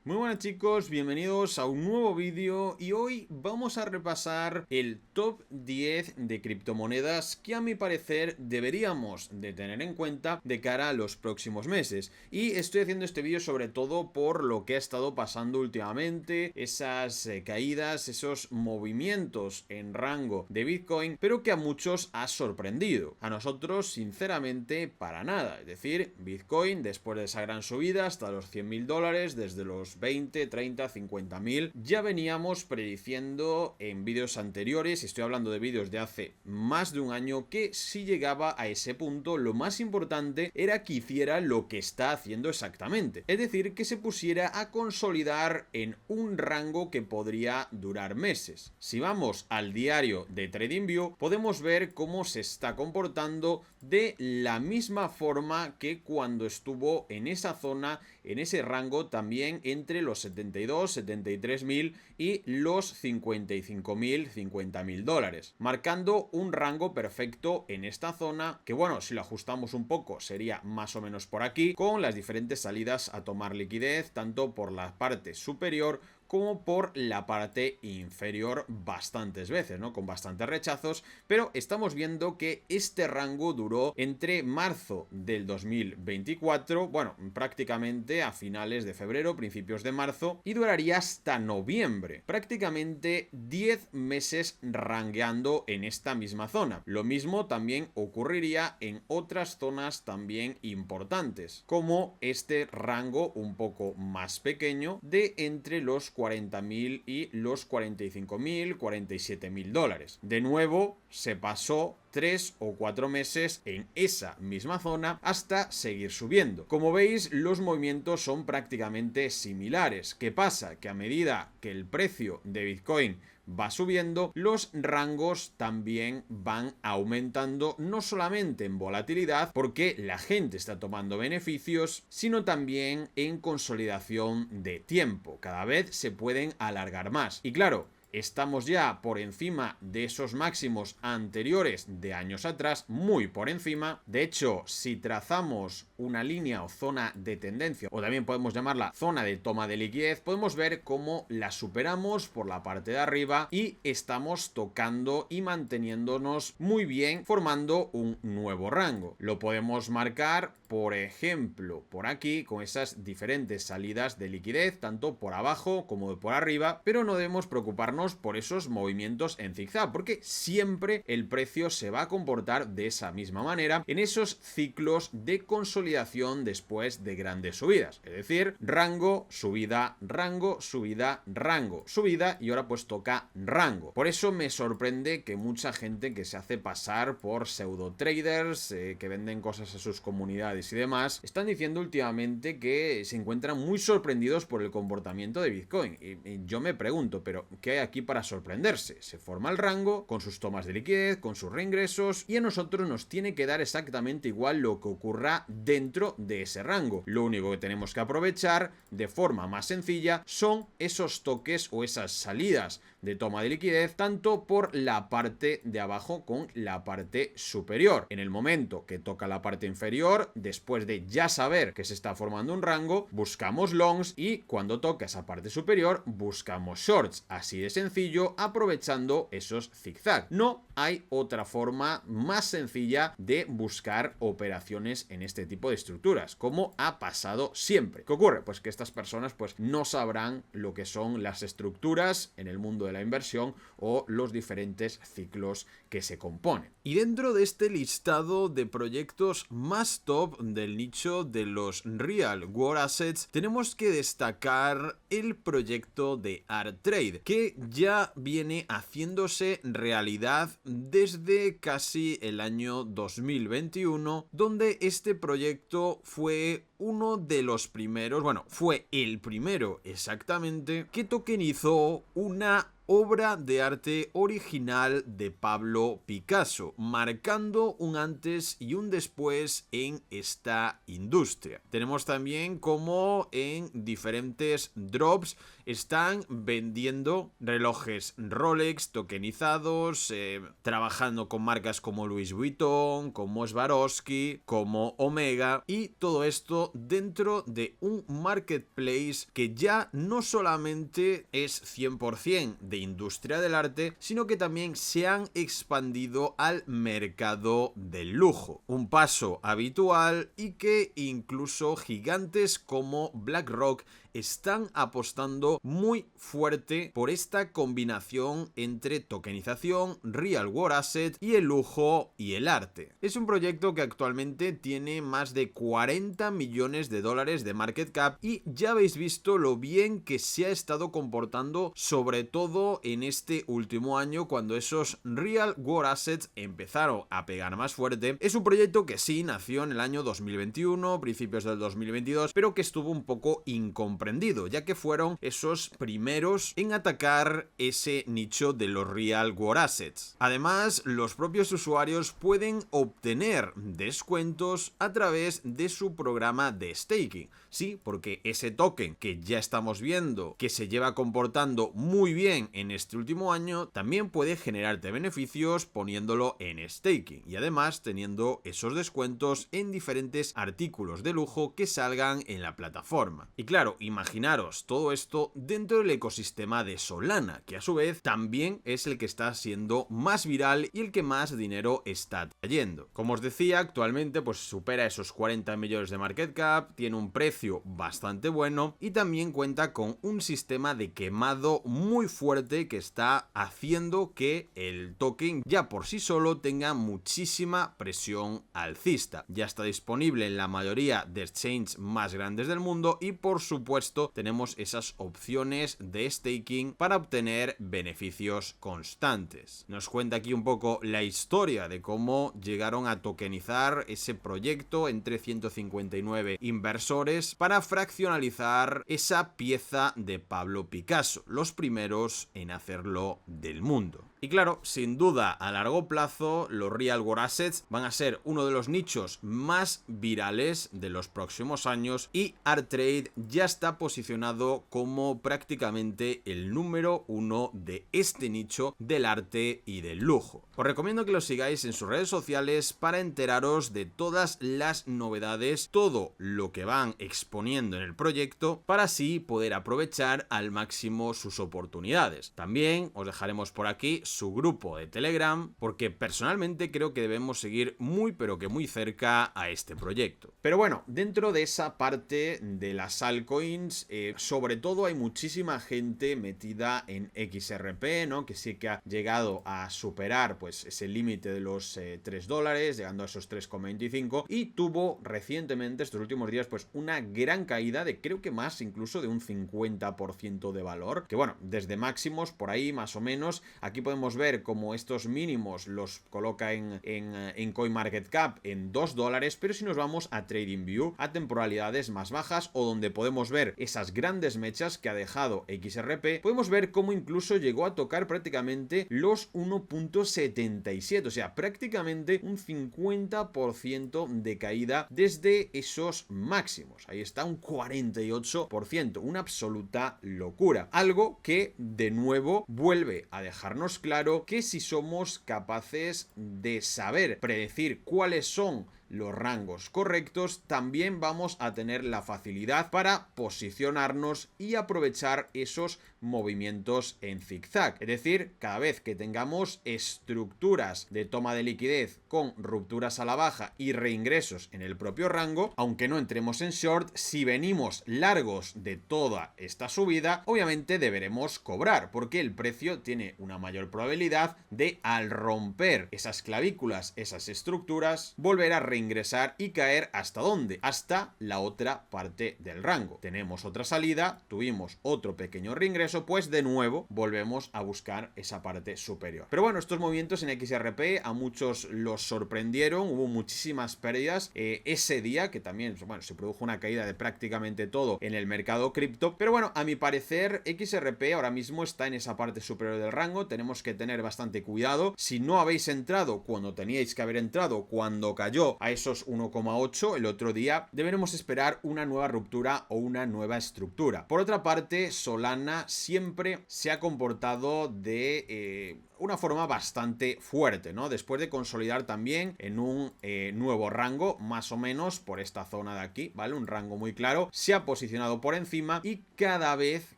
Muy buenas chicos, bienvenidos a un nuevo vídeo y hoy vamos a repasar el top 10 de criptomonedas que a mi parecer deberíamos de tener en cuenta de cara a los próximos meses. Y estoy haciendo este vídeo sobre todo por lo que ha estado pasando últimamente, esas caídas, esos movimientos en rango de Bitcoin, pero que a muchos ha sorprendido. A nosotros sinceramente para nada, es decir, Bitcoin después de esa gran subida hasta los $100.000, desde los 20, 30, 50.000. Ya veníamos prediciendo en vídeos anteriores, y estoy hablando de vídeos de hace más de un año, que si llegaba a ese punto, lo más importante era que hiciera lo que está haciendo exactamente. Es decir, que se pusiera a consolidar en un rango que podría durar meses. Si vamos al diario de TradingView, podemos ver cómo se está comportando de la misma forma que cuando estuvo en esa zona, en ese rango también entre los 72, 73.000 y los 55.000, 50.000 dólares, marcando un rango perfecto en esta zona que, bueno, si lo ajustamos un poco sería más o menos por aquí, con las diferentes salidas a tomar liquidez tanto por la parte superior como por la parte inferior bastantes veces, ¿no? Con bastantes rechazos, pero estamos viendo que este rango duró entre marzo del 2024, bueno, prácticamente a finales de febrero, principios de marzo, y duraría hasta noviembre, prácticamente 10 meses rangueando en esta misma zona. Lo mismo también ocurriría en otras zonas también importantes, como este rango un poco más pequeño de entre los 40.000 y los 45.000, 47.000 dólares. De nuevo, se pasó 3 o 4 meses en esa misma zona hasta seguir subiendo. Como veis, los movimientos son prácticamente similares. ¿Qué pasa? Que a medida que el precio de Bitcoin va subiendo, los rangos también van aumentando, no solamente en volatilidad, porque la gente está tomando beneficios, sino también en consolidación de tiempo. Cada vez se pueden alargar más. Y claro, estamos ya por encima de esos máximos anteriores de años atrás, muy por encima. De hecho, si trazamos una línea o zona de tendencia, o también podemos llamarla zona de toma de liquidez, podemos ver cómo la superamos por la parte de arriba y estamos tocando y manteniéndonos muy bien, formando un nuevo rango. Lo podemos marcar, por ejemplo, por aquí, con esas diferentes salidas de liquidez, tanto por abajo como por arriba, pero no debemos preocuparnos por esos movimientos en zigzag, porque siempre el precio se va a comportar de esa misma manera en esos ciclos de consolidación después de grandes subidas, es decir, rango, subida, rango, subida, rango, subida, y ahora pues toca rango. Por eso me sorprende que mucha gente que se hace pasar por pseudo traders, que venden cosas a sus comunidades y demás, están diciendo últimamente que se encuentran muy sorprendidos por el comportamiento de Bitcoin. Y yo me pregunto, pero ¿qué hay aquí para sorprenderse? Se forma el rango con sus tomas de liquidez, con sus reingresos, y a nosotros nos tiene que dar exactamente igual lo que ocurra dentro de ese rango. Lo único que tenemos que aprovechar de forma más sencilla son esos toques o esas salidas de toma de liquidez, tanto por la parte de abajo con la parte superior. En el momento que toca la parte inferior, después de ya saber que se está formando un rango, buscamos longs, y cuando toca esa parte superior buscamos shorts. Así de sencillo, aprovechando esos zigzag. No hay otra forma más sencilla de buscar operaciones en este tipo de estructuras, como ha pasado siempre. ¿Qué ocurre? Pues que estas personas pues no sabrán lo que son las estructuras en el mundo de la inversión o los diferentes ciclos que se componen. Y dentro de este listado de proyectos más top del nicho de los Real World Assets, tenemos que destacar el proyecto de ArtTrade, que ya viene haciéndose realidad desde casi el año 2021, donde este proyecto fue uno de los primeros, bueno, fue el primero exactamente, que tokenizó una obra de arte original de Pablo Picasso, marcando un antes y un después en esta industria. Tenemos también como en diferentes drops están vendiendo relojes Rolex tokenizados, trabajando con marcas como Louis Vuitton, como Swarovski, como Omega, y todo esto esto dentro de un marketplace que ya no solamente es 100% de industria del arte, sino que también se han expandido al mercado del lujo. Un paso habitual y que incluso gigantes como BlackRock están apostando muy fuerte por esta combinación entre tokenización, real world asset y el lujo y el arte. Es un proyecto que actualmente tiene más de 40 millones de dólares de market cap y ya habéis visto lo bien que se ha estado comportando, sobre todo en este último año cuando esos real world assets empezaron a pegar más fuerte. Es un proyecto que sí nació en el año 2021, principios del 2022, pero que estuvo un poco incomprendido, ya que fueron esos primeros en atacar ese nicho de los real world assets. Además, los propios usuarios pueden obtener descuentos a través de su programa de staking. Sí, porque ese token que ya estamos viendo que se lleva comportando muy bien en este último año, también puede generarte beneficios poniéndolo en staking y además teniendo esos descuentos en diferentes artículos de lujo que salgan en la plataforma. Y claro, imaginaros todo esto dentro del ecosistema de Solana, que a su vez también es el que está siendo más viral y el que más dinero está trayendo. Como os decía, actualmente pues supera esos 40 millones de market cap, tiene un precio bastante bueno y también cuenta con un sistema de quemado muy fuerte que está haciendo que el token ya por sí solo tenga muchísima presión alcista. Ya está disponible en la mayoría de exchanges más grandes del mundo y por supuesto tenemos esas opciones de staking para obtener beneficios constantes. Nos cuenta aquí un poco la historia de cómo llegaron a tokenizar ese proyecto entre 159 inversores para fraccionalizar esa pieza de Pablo Picasso, los primeros en hacerlo del mundo. Y claro, sin duda a largo plazo los real world assets van a ser uno de los nichos más virales de los próximos años y ArtTrade ya está posicionado como prácticamente el número uno de este nicho del arte y del lujo. Os recomiendo que lo sigáis en sus redes sociales para enteraros de todas las novedades, todo lo que van exponiendo en el proyecto para así poder aprovechar al máximo sus oportunidades. También os dejaremos por aquí su grupo de Telegram porque personalmente creo que debemos seguir muy pero que muy cerca a este proyecto. Pero bueno, dentro de esa parte de las altcoins, sobre todo hay muchísima gente metida en XRP, ¿no? Que sí que ha llegado a superar pues ese límite de los $3, llegando a esos 3,25 y tuvo recientemente, estos últimos días, pues una gran caída de creo que más incluso de un 50% de valor, que bueno, desde máximos por ahí más o menos, aquí podemos ver como estos mínimos los coloca en CoinMarketCap en $2, pero si nos vamos a TradingView, a temporalidades más bajas o donde podemos ver esas grandes mechas que ha dejado XRP, podemos ver cómo incluso llegó a tocar prácticamente los 1,77, o sea, prácticamente un 50% de caída desde esos máximos. Ahí está un 48%, una absoluta locura. Algo que de nuevo vuelve a dejarnos claro que si somos capaces de saber predecir cuáles son los rangos correctos, también vamos a tener la facilidad para posicionarnos y aprovechar esos movimientos en zigzag. Es decir, cada vez que tengamos estructuras de toma de liquidez con rupturas a la baja y reingresos en el propio rango, aunque no entremos en short, si venimos largos de toda esta subida, obviamente deberemos cobrar, porque el precio tiene una mayor probabilidad de, al romper esas clavículas, esas estructuras, volver a reingresar y caer ¿hasta dónde? Hasta la otra parte del rango. Tenemos otra salida, tuvimos otro pequeño reingreso, pues de nuevo volvemos a buscar esa parte superior. Pero bueno, estos movimientos en XRP a muchos los sorprendieron, hubo muchísimas pérdidas ese día, que también, bueno, se produjo una caída de prácticamente todo en el mercado cripto, pero bueno, a mi parecer XRP ahora mismo está en esa parte superior del rango, tenemos que tener bastante cuidado. Si no habéis entrado cuando teníais que haber entrado, cuando cayó a a esos 1,8 el otro día, deberemos esperar una nueva ruptura o una nueva estructura. Por otra parte, Solana siempre se ha comportado de una forma bastante fuerte, ¿no? Después de consolidar también en un nuevo rango, más o menos por esta zona de aquí, ¿vale? Un rango muy claro, se ha posicionado por encima y cada vez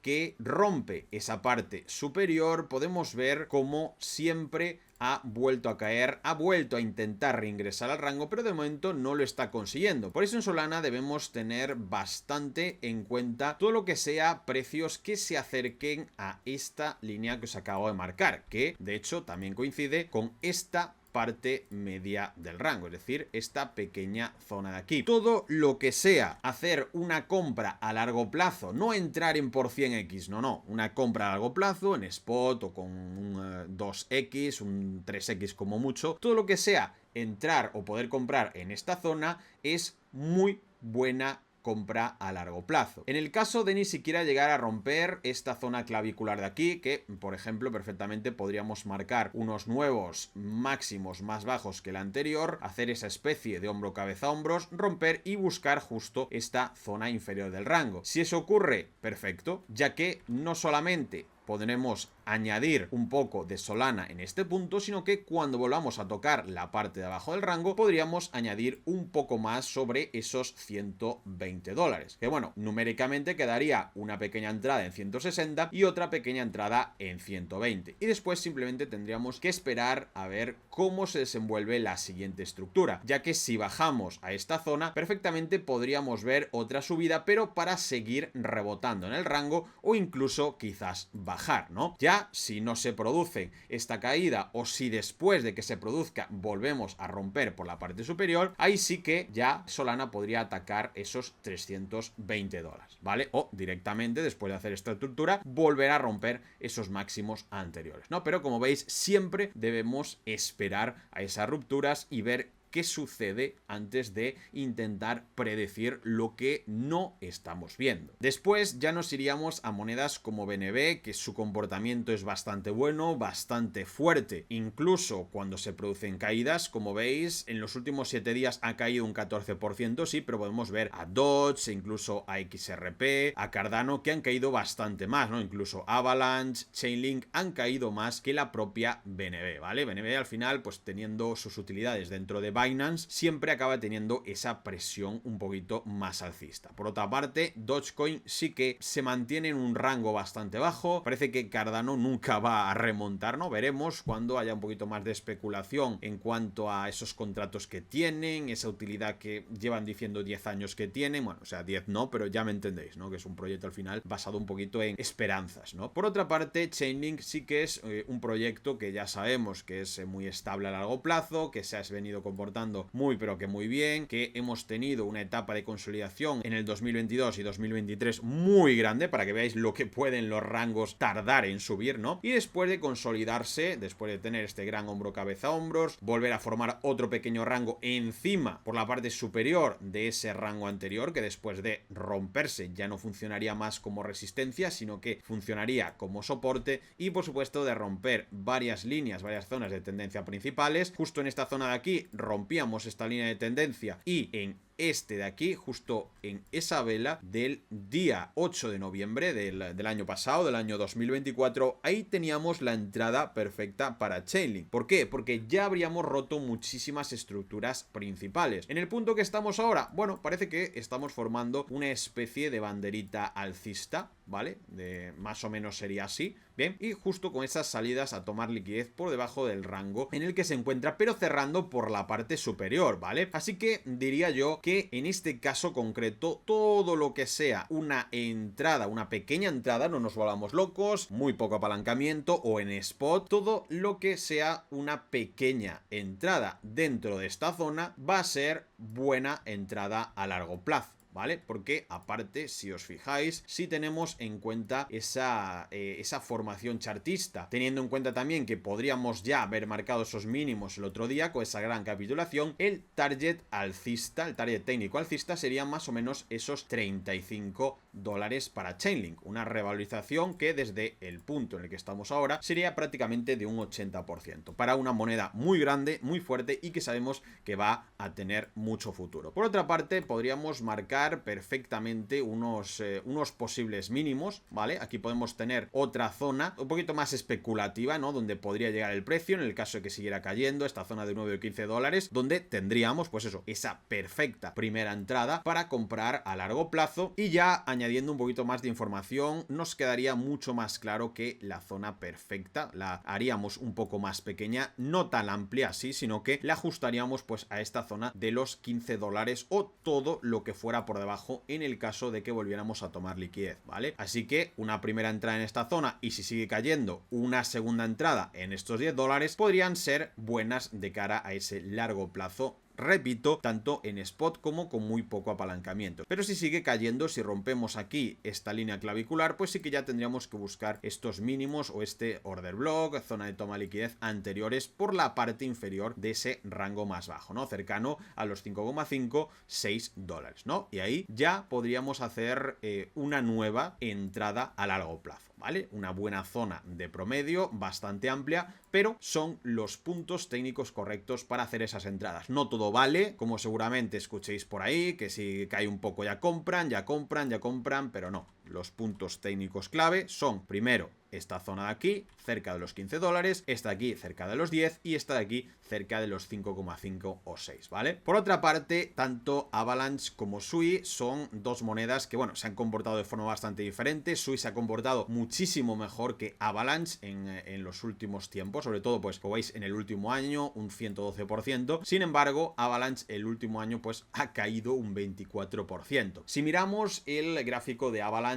que rompe esa parte superior podemos ver cómo siempre ha vuelto a caer, ha vuelto a intentar reingresar al rango, pero de momento no lo está consiguiendo. Por eso en Solana debemos tener bastante en cuenta todo lo que sea precios que se acerquen a esta línea que os acabo de marcar, que de hecho también coincide con esta parte media del rango, es decir, esta pequeña zona de aquí. Todo lo que sea hacer una compra a largo plazo, no entrar en por 100x, no, una compra a largo plazo en spot o con un 2x, un 3x como mucho, todo lo que sea entrar o poder comprar en esta zona es muy buena compra a largo plazo. En el caso de ni siquiera llegar a romper esta zona clavicular de aquí, que por ejemplo perfectamente podríamos marcar unos nuevos máximos más bajos que el anterior, hacer esa especie de hombro cabeza hombros, romper y buscar justo esta zona inferior del rango. Si eso ocurre, perfecto, ya que no solamente podremos añadir un poco de Solana en este punto, sino que cuando volvamos a tocar la parte de abajo del rango podríamos añadir un poco más sobre esos 120 dólares, que bueno, numéricamente quedaría una pequeña entrada en 160 y otra pequeña entrada en 120, y después simplemente tendríamos que esperar a ver cómo se desenvuelve la siguiente estructura, ya que si bajamos a esta zona perfectamente podríamos ver otra subida, pero para seguir rebotando en el rango o incluso quizás bajar, ¿no? Ya si no se produce esta caída o si después de que se produzca volvemos a romper por la parte superior, ahí sí que ya Solana podría atacar esos 320 dólares, ¿vale? O directamente después de hacer esta estructura volver a romper esos máximos anteriores, ¿no? Pero como veis siempre debemos esperar a esas rupturas y ver qué sucede antes de intentar predecir lo que no estamos viendo. Después ya nos iríamos a monedas como BNB, que su comportamiento es bastante bueno, bastante fuerte, incluso cuando se producen caídas. Como veis, en los últimos 7 días ha caído un 14%, sí, pero podemos ver a Dodge, incluso a XRP, a Cardano, que han caído bastante más, ¿no? Incluso Avalanche, Chainlink han caído más que la propia BNB, ¿vale? BNB al final, pues teniendo sus utilidades dentro de Binance, siempre acaba teniendo esa presión un poquito más alcista. Por otra parte, Dogecoin sí que se mantiene en un rango bastante bajo. Parece que Cardano nunca va a remontar, ¿no? Veremos cuando haya un poquito más de especulación en cuanto a esos contratos que tienen, esa utilidad que llevan diciendo 10 años que tienen. Bueno, o sea, 10 no, pero ya me entendéis, ¿no? Que es un proyecto al final basado un poquito en esperanzas, ¿no? Por otra parte, Chainlink sí que es un proyecto que ya sabemos que es muy estable a largo plazo, que se ha venido comportando muy pero que muy bien, que hemos tenido una etapa de consolidación en el 2022 y 2023 muy grande, para que veáis lo que pueden los rangos tardar en subir, ¿no? Y después de consolidarse, después de tener este gran hombro cabeza hombros, volver a formar otro pequeño rango encima por la parte superior de ese rango anterior, que después de romperse ya no funcionaría más como resistencia, sino que funcionaría como soporte, y por supuesto de romper varias líneas, varias zonas de tendencia principales. Justo en esta zona de aquí rompíamos esta línea de tendencia y en este de aquí, justo en esa vela del día 8 de noviembre del año pasado, del año 2024, ahí teníamos la entrada perfecta para Chainlink. ¿Por qué? Porque ya habríamos roto muchísimas estructuras principales. En el punto que estamos ahora, bueno, parece que estamos formando una especie de banderita alcista, ¿vale? Más o menos sería así, bien, y justo con esas salidas a tomar liquidez por debajo del rango en el que se encuentra, pero cerrando por la parte superior, ¿vale? Así que diría yo que en este caso concreto, todo lo que sea una entrada, una pequeña entrada, no nos volvamos locos, muy poco apalancamiento o en spot, todo lo que sea una pequeña entrada dentro de esta zona va a ser buena entrada a largo plazo. ¿vale? Porque aparte, si os fijáis, si tenemos en cuenta esa formación chartista, teniendo en cuenta también que podríamos ya haber marcado esos mínimos el otro día con esa gran capitulación, el target alcista, el target técnico alcista sería más o menos esos $35 para Chainlink, una revalorización que desde el punto en el que estamos ahora sería prácticamente de un 80% para una moneda muy grande, muy fuerte y que sabemos que va a tener mucho futuro. Por otra parte, podríamos marcar perfectamente unos posibles mínimos, ¿vale? Aquí podemos tener otra zona un poquito más especulativa, ¿no? Donde podría llegar el precio en el caso de que siguiera cayendo, esta zona de 9 o 15 dólares, donde tendríamos, pues eso, esa perfecta primera entrada para comprar a largo plazo. Y ya añadiendo un poquito más de información, nos quedaría mucho más claro que la zona perfecta la haríamos un poco más pequeña, no tan amplia así, sino que la ajustaríamos pues a esta zona de los 15 dólares o todo lo que fuera por debajo en el caso de que volviéramos a tomar liquidez, ¿vale? Así que una primera entrada en esta zona y si sigue cayendo una segunda entrada en estos 10 dólares podrían ser buenas de cara a ese largo plazo. Repito, tanto en spot como con muy poco apalancamiento. Pero si sigue cayendo, si rompemos aquí esta línea clavicular, pues sí que ya tendríamos que buscar estos mínimos o este order block, zona de toma de liquidez anteriores por la parte inferior de ese rango más bajo, ¿no? Cercano a los 5,5, 6 dólares, ¿no? Y ahí ya podríamos hacer una nueva entrada a largo plazo, ¿vale? Una buena zona de promedio, bastante amplia, pero son los puntos técnicos correctos para hacer esas entradas. No todo vale, como seguramente escuchéis por ahí, que si cae un poco ya compran, pero no. Los puntos técnicos clave son, primero, esta zona de aquí, cerca de los 15 dólares, esta de aquí cerca de los 10 y esta de aquí cerca de los 5,5 o 6, ¿vale? Por otra parte, tanto Avalanche como Sui son dos monedas que, bueno, se han comportado de forma bastante diferente. Sui se ha comportado muchísimo mejor que Avalanche en los últimos tiempos, sobre todo, pues, como veis, en el último año, un 112%. Sin embargo, Avalanche el último año, pues, ha caído un 24%. Si miramos el gráfico de Avalanche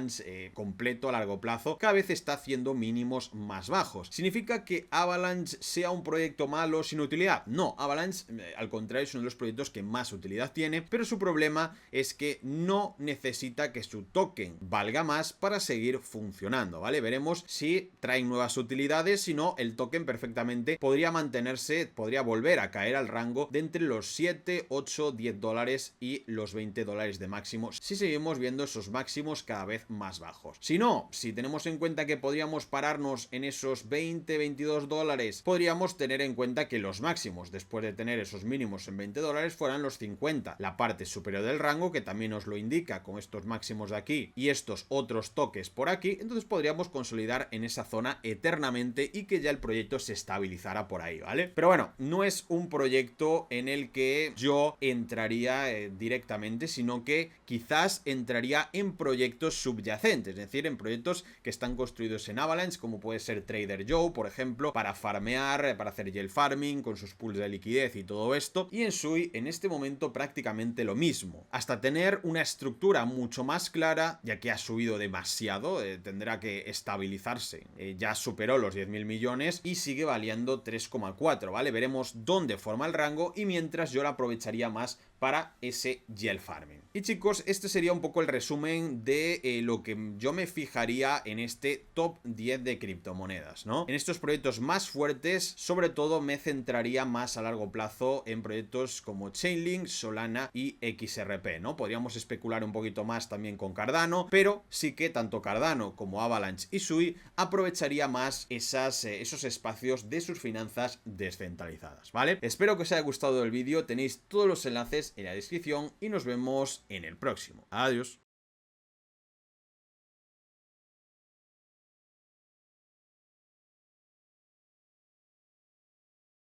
completo a largo plazo, cada vez está haciendo mínimos más bajos. ¿Significa que Avalanche sea un proyecto malo sin utilidad? No, Avalanche al contrario es uno de los proyectos que más utilidad tiene, pero su problema es que no necesita que su token valga más para seguir funcionando, ¿vale? Veremos si traen nuevas utilidades, si no, el token perfectamente podría mantenerse, podría volver a caer al rango de entre los 7, 8, 10 dólares y los 20 dólares de máximos, si seguimos viendo esos máximos cada vez más bajos. Si no, si tenemos en cuenta que podríamos pararnos en esos 20, 22 dólares, podríamos tener en cuenta que los máximos, después de tener esos mínimos en 20 dólares, fueran los 50. La parte superior del rango, que también os lo indica con estos máximos de aquí y estos otros toques por aquí, entonces podríamos consolidar en esa zona eternamente y que ya el proyecto se estabilizara por ahí, ¿vale? Pero bueno, no es un proyecto en el que yo entraría directamente, sino que quizás entraría en proyectos subyacentes, es decir, en proyectos que están construidos en Avalanche, como puede ser Trader Joe, por ejemplo, para farmear, para hacer yield farming con sus pools de liquidez y todo esto. Y en Sui, en este momento, prácticamente lo mismo. Hasta tener una estructura mucho más clara, ya que ha subido demasiado, tendrá que estabilizarse. Ya superó los 10.000 millones y sigue valiendo 3,4, ¿vale? Veremos dónde forma el rango y mientras yo la aprovecharía más para ese yield farming. Y chicos, este sería un poco el resumen de lo que yo me fijaría en este top 10 de criptomonedas, ¿no? En estos proyectos más fuertes, sobre todo me centraría más a largo plazo en proyectos como Chainlink, Solana y XRP, ¿no? Podríamos especular un poquito más también con Cardano, pero sí que tanto Cardano como Avalanche y Sui aprovecharía más esos espacios de sus finanzas descentralizadas, ¿vale? Espero que os haya gustado el vídeo, tenéis todos los enlaces en la descripción y nos vemos en el próximo. Adiós.